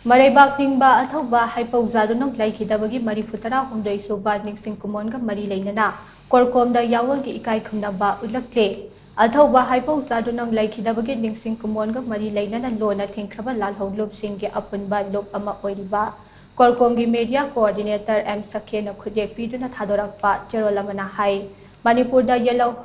Maribak Ningba Athauba Hypozadunong Laikidabagi Marifutara Hundoi Suba Nixing Kumonga Mari Lainana Korkom da Yawagi Ikai Kumnaba Ulakle Athauba Hypozadunong Laikidabagi Nixing Kumonga Mari Lainana Lona Tinkraba Lalho Loop Singi Apunba Loop Ama Oiliba Korkomgi Media Coordinator M Sakena Kudek Piduna Tadorakpa Cherolamana Hai Manipurda Yellow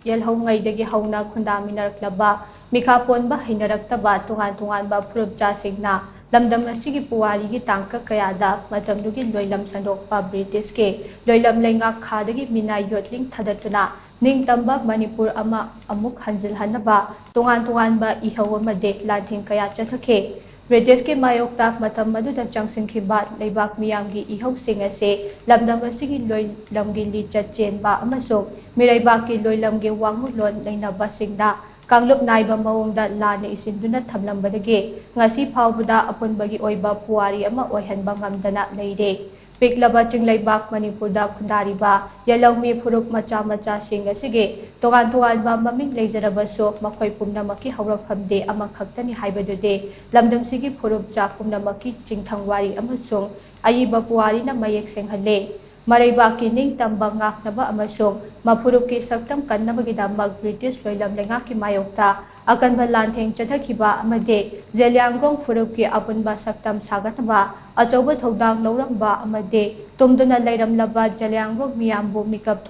Ngaidagi Hauna Kundaminar Klaba Mikaponba Hinaraktaba Tungan Prup Jasingna Lamdam asigi puwari tangka kayada matamdugi loilam sandokpa British ke loilam lengak khadagi minai yotling thadatuna ningtamba Manipur ama amuk hanjilhanaba tungan ba ihaw amade lanthing kaya chathake British ke mayokta matam maduda changsinkhiba leibak miyamgi ihaw sing ase lamdam asigi loilamgi lichat chenba amasong miraibaki loilamgi wangulon lainaba singda Kanglup naiba maungda lana isinduna thamlambadage ngasi phawbuda apunbagi oiba puwari ama oihanba ngamdana leire piklaba chinglaibak Manipurda khundariba yalawmi phuruk macha sing asige togan ba maming leijarabaso makhoi pumnamaki hawrafamde ama khaktani haibadude lamdamsigi phuruk cha pumnamaki chingthangwari amasung ayiba puwari na mayek senghalle Maribaki ning tamba ngaknaba amasong mapurupki saktam kannabagidamag British loilam lengaki mayokta akanba lantheng chathakhiba amade Zeliangrong furupki apunba saktam sagataba achauba thodang loramba amade tumduna leiramlaba Zeliangrong miyambu mikap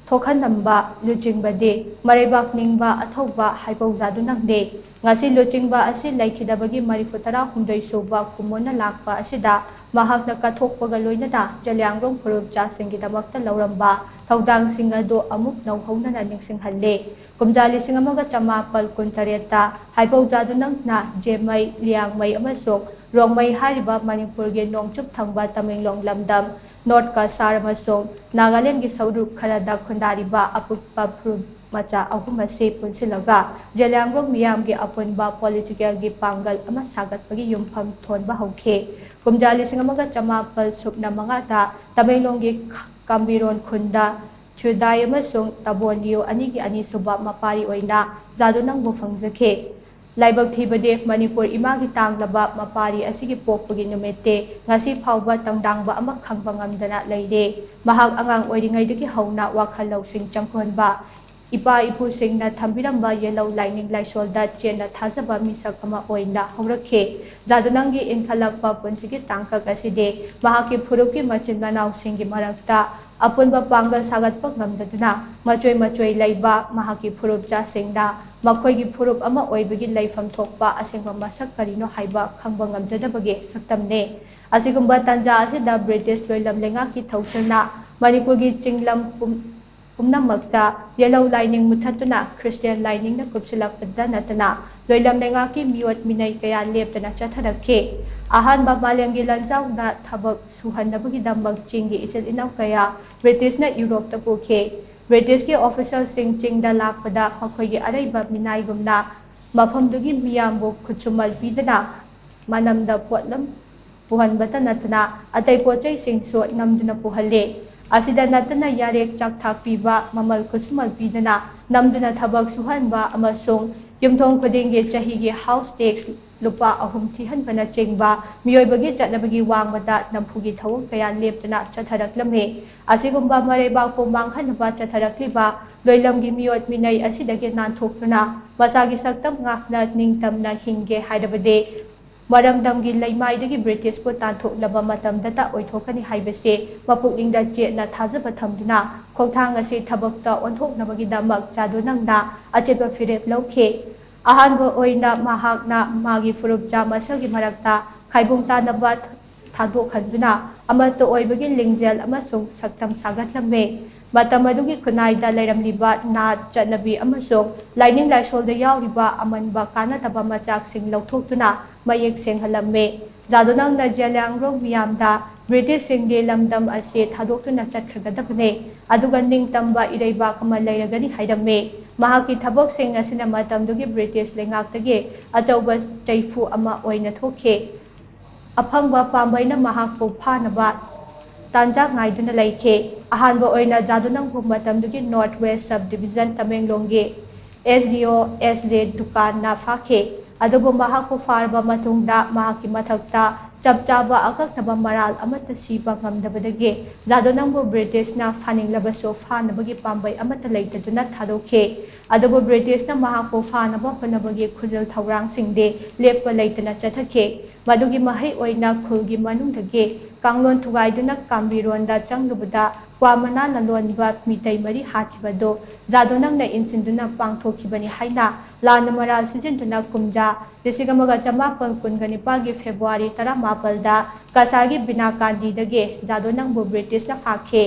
thokhanamba luchingbade Maribak ningba athauba haipawjadunangde ngasi luchingba asi laikhidabagi marifutara hundoi suba kumona lakpa asida mahakna kathokpaga loinada Zeliangrong Phurup Jasinggidamakta lauramba thodang ado amuk nauhaunana ningsinghalle kumjali singamaga chamapal kuntareta haipawjadunang na Jemai Liangmai amasong Rongmai hariba Manipurgi nongchup thangba Tamenglong lamdam North Kasar amasong Nagaland gi saurup kharada khundariba apukpa Phurup macha ahumase punsilaga Zeliangrong miyamgi apunba political gi pangal ama sagatpagi yumpham thonba hauke Kumjali singamaga chamapal sukna mangata Tamenglonggi Kambiron Khunda Chuday amasong Tabonliyo anigi anisuba mapari oina Zadunang bufangzake Laibag thibade Manipur imagi tanglaba mapari asigi pokpagi numete ngasi phawba tangdangba ama khangba ngamdana leire mahak angang oiringaidagi hauna wakhalaw sing changkonba Ipa ipu singna thambiramba yellow lining laisolda chena thazaba misak ama oina haurakhe Zadunangi inkhalakpa punsigi tangkak aside mahaki phurupki machin manaw singgi marakta apunba pangal sagatpa ngamdaduna machoi laiba mahaki phurup cha singda makhoigi phurup ama oibagi laifam thokpa asengba masak karino haiba khangba ngamjadabage saktamne asigumba tanja asida British loilam lengaki thauserna Manipurgi chinglam Pumnamakta yellow lining mutatuna Christian lining na kupsilakpada natana loilam lengaki miwat minay kaya leptana chatharakhe ahan babalyanggi lanjaw na thabak suhanabagi dambag chingi ichal inaw kaya British na Europe ta pukhe British ki official sing chingda lakpada makhoigi araiba minay gumna maphamdugi miyambo khuchumal pidana manamda potlam puhanbata natana atay pochai sing so namduna puhalle Asida natana yarek chak thak piba mamal kusumal pidana namduna thabak suhanba amasong yumthong khudingi chahigi house tax lupa ahum thihanbana chengba miyoibagi chatnabagi wangmada nampugi thawang kaya leptana chatharaklame asigumba marebak po manghanaba chatharakliba loilamgi miyot minay asidagi nanthokna masagi saktam ngakna ningtamna hinge haidabade Maramdamgi laimaidagi British po tanthok matamdata oithokani haibase mapukningda chena thazaba thamduna khongthang ase thabakta onthoknabagidamag chadunangna achetba firep lawkhe ahanba oina mahakna magi furup cha masalgi marakta khaibungta nabat thadokhanduna amato oibagi lingjal amasung saktam sagatlamme Matamadugi kunaida lairamliba na chanabi amasong lining laisolda yawriba amanba kanataba machak sing lauthokduna mayek senghalamme Zadunang na Zeliangrong miyamda British singdi lamdam ase thadokduna chatkhragadabne aduga ningtamba iraiba kama lairagani hairamme mahaki thabok sing asina matamdugi British lengaktagi achauba chaifu ama oina thokhe aphangba pambaina mahakpu phanaba Tanja ngaiduna laike ahanba oina Zadunang matamdugi Northwest Subdivision Tamenglongge SDO SJ dukan na fakhe ꯑꯗꯨꯕꯨ ꯃꯍꯥꯛꯄꯨ ꯐꯥꯔꯕ ꯃꯇꯨꯡꯗ ꯃꯍꯥꯛꯀꯤ ꯃꯊꯛꯇ ꯆꯞ ꯆꯥꯕ ꯑꯀꯛꯅꯕ ꯃꯔꯥꯜ ꯑꯃꯠꯇ ꯁꯤꯕ ꯉꯝꯗꯕꯗꯒꯤ ꯖꯥꯗꯣꯅꯪꯕꯨ ꯕ꯭ꯔꯤꯇꯤꯁꯅ ꯐꯥꯅꯤꯡꯂꯕꯁꯨ ꯐꯥꯅꯕꯒꯤ ꯄꯥꯝꯕꯩ ꯑꯃꯠꯇ ꯂꯩꯇꯗꯨꯅ ꯊꯥꯗꯣꯛꯈꯤ꯫ ꯑꯗꯨꯕꯨ ꯕ꯭ꯔꯤꯇꯤꯁꯅ ꯃꯍꯥꯛꯄꯨ ꯐꯥꯅꯕ ꯍꯣꯠꯅꯕꯒꯤ ꯈꯨꯖꯤꯜ ꯊꯧꯔꯥꯡꯁꯤꯡꯗꯤ ꯂꯦꯞꯄ ꯂꯩꯇꯅ ꯆꯠꯊꯈꯤ꯫ ꯃꯗꯨꯒꯤ ꯃꯍꯩ ꯑꯣꯏꯅ ꯈꯨꯜꯒꯤ ꯃꯅꯨꯡꯗꯒꯤ ꯀꯥꯡꯂꯣꯟ ꯊꯨꯒꯥꯏꯗꯨꯅ ꯀꯥꯡꯕꯤꯔꯣꯟꯗ ꯆꯪꯂꯨꯕꯗ ꯀ꯭ꯋꯥ ꯃꯅꯥꯅ ꯂꯣꯟꯕ ꯃꯤꯇꯩ 4 ꯍꯥꯠꯈꯤꯕꯗꯨ ꯖꯥꯗꯣꯅꯪꯅ ꯏꯟꯁꯤꯟꯗꯨꯅ ꯄꯥꯡꯊꯣꯛꯈꯤꯕꯅꯤ ꯍꯥꯏꯅ ꯂꯥꯟꯅ ꯃꯔꯥꯜ ꯁꯤꯖꯤꯟꯅꯗꯨꯅ ꯀꯨꯝꯖꯥ 1919ꯒꯤ ꯐꯦꯕ꯭ꯔꯨꯋꯥꯔꯤ 17ꯗ ꯀꯁꯥꯔꯒꯤ ꯕꯤꯅꯥꯀꯥꯟꯗꯤꯗꯒꯤ ꯖꯥꯗꯣꯅꯪꯕꯨ ꯕ꯭ꯔꯤꯇꯤꯁꯅ ꯐꯥꯈꯤ꯫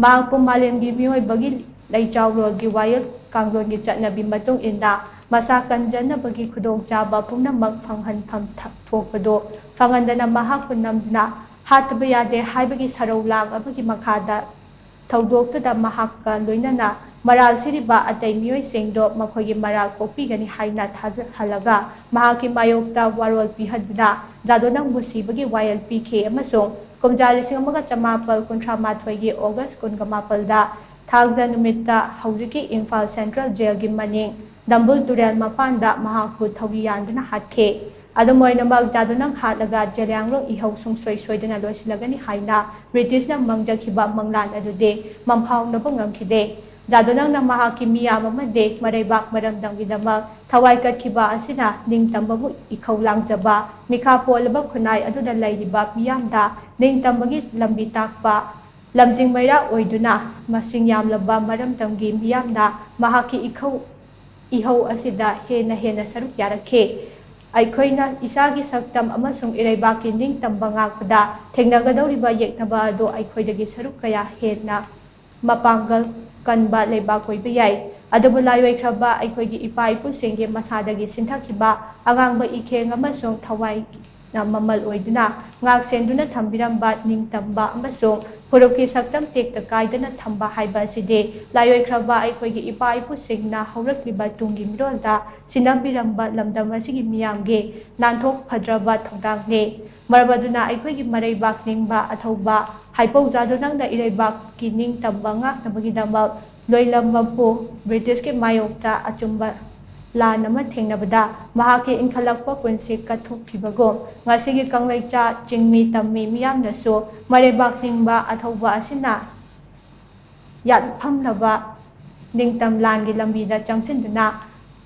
ꯃꯍꯥꯛꯄꯨ ꯃꯥꯂꯦꯝꯒꯤ ꯃꯤꯑꯣꯏꯕꯒꯤ ꯂꯩꯆꯥꯎꯂꯣꯟꯒꯤ ꯋꯥꯌꯦꯜ ꯀꯥꯡꯂꯣꯟꯒꯤ ꯆꯠꯅꯕꯤ ꯃꯇꯨꯡ ꯏꯟꯅ ꯃꯁꯥ ꯀꯟꯖꯅꯕꯒꯤ ꯈꯨꯗꯣꯡꯆꯥꯕ ꯄꯨꯝꯅꯃꯛ ꯐꯪꯍꯟꯐꯝ ꯊꯣꯛꯄꯗꯨ ꯐꯪꯍꯟꯗꯅ ꯃꯍꯥꯛꯄꯨ ꯅꯝꯗꯨꯅ ꯍꯥꯠꯇꯕ ꯌꯥꯗꯦ ꯍꯥꯏꯕꯒꯤ ꯁꯔꯧꯂꯥꯡ ꯑꯃꯒꯤ ꯃꯈꯥꯗ ꯊꯧꯗꯣꯛꯇꯨꯗ ꯃꯍꯥꯛꯀ ꯂꯣꯏꯅꯅ ꯃꯔꯥꯜ ꯁꯤꯔꯤꯕ ꯑꯇꯩ ꯃꯤꯑꯣꯏꯁꯤꯡꯗꯨ ꯃꯈꯣꯏꯒꯤ ꯃꯔꯥꯜ ꯀꯣꯛꯄꯤꯒꯅꯤ ꯍꯥꯏꯅ ꯊꯥꯖꯍꯜꯂꯒ ꯃꯍꯥꯛꯀꯤ ꯃꯥꯌꯣꯛꯇ ꯋꯥꯔꯣꯜ ꯄꯤꯍꯟꯗꯨꯅ ꯖꯥꯗꯣꯅꯪꯕꯨ ꯁꯤꯕꯒꯤ ꯋꯥꯌꯦꯜ ꯄꯤꯈꯤ ꯑꯃꯁꯨꯡ ꯀꯨꯝꯖꯥ 1918ꯒꯤ ꯑꯣꯒꯁꯠ 28ꯗ ꯊꯥꯡꯖ ꯅꯨꯃꯤꯠꯇ ꯍꯧꯖꯤꯛꯀꯤ ꯏꯝꯐꯥꯜ ꯁꯦꯟꯇ꯭ꯔꯦꯜ ꯖꯦꯜꯒꯤ ꯃꯅꯤꯡ ꯅꯝꯕꯨꯜ ꯇꯨꯔꯦꯜ ꯃꯄꯥꯟꯗ ꯃꯍꯥꯛꯄꯨ ꯊꯧꯔꯤ ꯌꯥꯟꯗꯨꯅ ꯍꯥꯠꯈꯤ꯫ ꯑꯗꯨꯝ ꯑꯣꯏꯅꯃꯛ ꯖꯥꯗꯣꯅꯪ ꯍꯥꯠꯂꯒ ꯖꯦꯂꯤꯌꯥꯡꯔꯣꯡ ꯏꯍꯧ ꯁꯨꯡꯁꯣꯏ ꯁꯣꯏꯗꯅ ꯂꯣꯏꯁꯤꯜꯂꯒꯅꯤ ꯍꯥꯏꯅ ꯕ꯭ꯔꯤꯇꯤꯁꯅ ꯃꯪꯖꯈꯤꯕ ꯃꯪꯂꯥꯟ ꯑꯗꯨꯗꯤ ꯃꯪꯐꯥꯎꯅꯕ ꯉꯝꯈꯤꯗꯦ꯫ ꯖꯥꯗꯣꯅꯪꯅ ꯃꯍꯥꯛꯀꯤ ꯃꯤꯌꯥꯝ ꯑꯃꯗꯤ ꯃꯔꯩꯕꯥꯛ ꯃꯔꯝꯗꯝꯒꯤꯗꯃꯛ ꯊꯋꯥꯏ ꯀꯠꯈꯤꯕ ꯑꯁꯤꯅ ꯅꯤꯡꯇꯝꯕꯕꯨ ꯏꯈꯧ ꯂꯥꯡꯖꯕ ꯃꯤꯈꯥ ꯄꯣꯜꯂꯕ ꯈꯨꯟꯅꯥꯏ ꯑꯗꯨꯗ ꯂꯩꯔꯤꯕ ꯃꯤꯌꯥꯝꯗ ꯅꯤꯡꯇꯝꯕꯒꯤ ꯂꯝꯕꯤ ꯇꯥꯛꯄ ꯂꯝꯖꯤꯡ ꯃꯩꯔꯥ ꯑꯣꯏꯗꯨꯅ ꯃꯁꯤꯡ ꯌꯥꯝꯂꯕ ꯃꯔꯝꯗꯝꯒꯤ ꯃꯤꯌꯥꯝꯅ ꯃꯍꯥꯛꯀꯤ ꯏꯍꯧ ꯑꯁꯤꯗ ꯍꯦꯟꯅ ꯁꯔꯨꯛ ꯌꯥꯔꯛꯈꯤ꯫ ꯑꯩꯈꯣꯏꯅ ꯏꯁꯥꯒꯤ ꯁꯛꯇꯝ ꯑꯃꯁꯨꯡ ꯏꯔꯩꯕꯥꯛꯀꯤ ꯅꯤꯡꯇꯝꯕ ꯉꯥꯛꯄꯗ ꯊꯦꯡꯅꯒꯗꯧꯔꯤꯕ ꯌꯦꯛꯅꯕ ꯑꯗꯨ ꯑꯩꯈꯣꯏꯗꯒꯤ ꯁꯔꯨꯛ ꯀꯌꯥ ꯍꯦꯟꯅ ꯃꯄꯥꯡꯒꯜ ꯀꯟꯕ ꯂꯩꯕꯥꯛ ꯑꯣꯏꯕ ꯌꯥꯏ꯫ ꯑꯗꯨꯕꯨ ꯂꯥꯏꯑꯣꯏꯈ꯭ꯔꯕ ꯑꯩꯈꯣꯏꯒꯤ ꯏꯄꯥ ꯏꯄꯨꯁꯤꯡꯒꯤ ꯃꯁꯥꯗꯒꯤ ꯁꯤꯟꯊꯈꯤꯕ ꯑꯉꯥꯡꯕ ꯏꯈꯦꯡ ꯑꯃꯁꯨꯡ ꯊꯋꯥꯏꯅ ꯃꯃꯜ ꯑꯣꯏꯗꯨꯅ ꯉꯥꯛ ꯁꯦꯟꯗꯨꯅ ꯊꯝꯕꯤꯔꯝꯕ ꯅꯤꯡꯇꯝꯕ ꯑꯃꯁꯨꯡ ꯐꯨꯔꯨꯞꯀꯤ ꯁꯛꯇꯝ ꯇꯦꯛꯇ ꯀꯥꯏꯗꯅ ꯊꯝꯕ ꯍꯥꯏꯕ ꯑꯁꯤꯗꯤ ꯂꯥꯏꯑꯣꯏꯈ꯭ꯔꯕ ꯑꯩꯈꯣꯏꯒꯤ ꯏꯄꯥ ꯏꯄꯨꯁꯤꯡꯅ ꯍꯧꯔꯛꯂꯤꯕ ꯇꯨꯡꯒꯤ ꯃꯤꯔꯣꯜꯗ ꯁꯤꯟꯅꯕꯤꯔꯝꯕ ꯂꯝꯗꯝ ꯑꯁꯤꯒꯤ ꯃꯤꯌꯥꯝꯒꯤ ꯅꯥꯟꯊꯣꯛ ꯐꯗ꯭ꯔꯕ ꯊꯧꯗꯥꯡꯅꯤ꯫ ꯃꯔꯝ ꯑꯗꯨꯅ ꯑꯩꯈꯣꯏꯒꯤ ꯃꯔꯩꯕꯥꯛ ꯅꯤꯡꯕ ꯑꯊꯧꯕ ꯍꯥꯏꯄꯧ ꯖꯥꯗꯣꯅꯪꯅ ꯏꯔꯩꯕꯥꯛꯀꯤ ꯅꯤꯡꯇꯝꯕ ꯉꯥꯛꯅꯕꯒꯤꯗꯃꯛ ꯂꯣꯏꯂꯝꯕꯕꯨ ꯕ꯭ꯔꯤꯇꯤꯁꯀꯤ ꯃꯥꯌꯣꯛꯇ ꯑꯆꯨꯝꯕ ꯂꯥꯟ ꯑꯃ ꯊꯦꯡꯅꯕꯗ ꯃꯍꯥꯛꯀꯤ ꯏꯟꯈꯠꯂꯛꯄ ꯄꯨꯟꯁꯤ ꯀꯠꯊꯣꯛꯈꯤꯕꯒꯨꯝ ꯉꯁꯤꯒꯤ ꯀꯪꯂꯩꯆꯥ ꯆꯤꯡꯃꯤ ꯇꯝꯃꯤ ꯃꯤꯌꯥꯝꯅꯁꯨ ꯃꯔꯩꯕꯥꯛ ꯅꯤꯡꯕ ꯑꯊꯧꯕ ꯑꯁꯤꯅ ꯌꯥꯠꯐꯝꯂꯕ ꯅꯤꯡꯇꯝ ꯂꯥꯟꯒꯤ ꯂꯝꯕꯤꯗ ꯆꯪꯁꯤꯟꯗꯨꯅ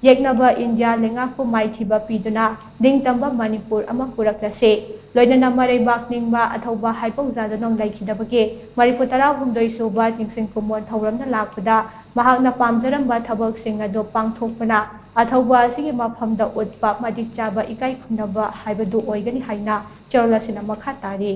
ꯌꯦꯛꯅꯕ ꯏꯟꯗꯤꯌꯥ ꯂꯩꯉꯥꯛꯄꯨ ꯃꯥꯏꯊꯤꯕ ꯄꯤꯗꯨꯅ ꯅꯤꯡꯇꯝꯕ ꯃꯅꯤꯄꯨꯔ ꯑꯃ ꯄꯨꯔꯛꯂꯁꯤ꯫ ꯂꯣꯏꯅꯅ ꯃꯔꯩꯕꯥꯛ ꯅꯤꯡꯕ ꯑꯊꯧꯕ ꯍꯥꯏꯄꯧ ꯖꯥꯗꯣꯅꯪ ꯂꯩꯈꯤꯗꯕꯒꯤ 46ꯁꯨꯕ ꯅꯤꯡꯁꯤꯡ ꯀꯨꯝꯑꯣꯟ ꯊꯧꯔꯝꯅ ꯂꯥꯛꯄꯗ ꯃꯍꯥꯛꯅ ꯄꯥꯝꯖꯔꯝꯕ ꯊꯕꯛꯁꯤꯡ ꯑꯗꯨ ꯄꯥꯡꯊꯣꯛꯄꯅ ꯑꯊꯧꯕ ꯑꯁꯤꯒꯤ ꯃꯐꯝꯗ ꯎꯠꯄ ꯃꯇꯤꯛ ꯆꯥꯕ ꯏꯀꯥꯏ ꯈꯨꯝꯅꯕ ꯍꯥꯏꯕꯗꯨ ꯑꯣꯏꯒꯅꯤ ꯍꯥꯏꯅ ꯆꯦꯔꯣꯜ ꯑꯁꯤꯅ ꯃꯈꯥ ꯇꯥꯔꯤ꯫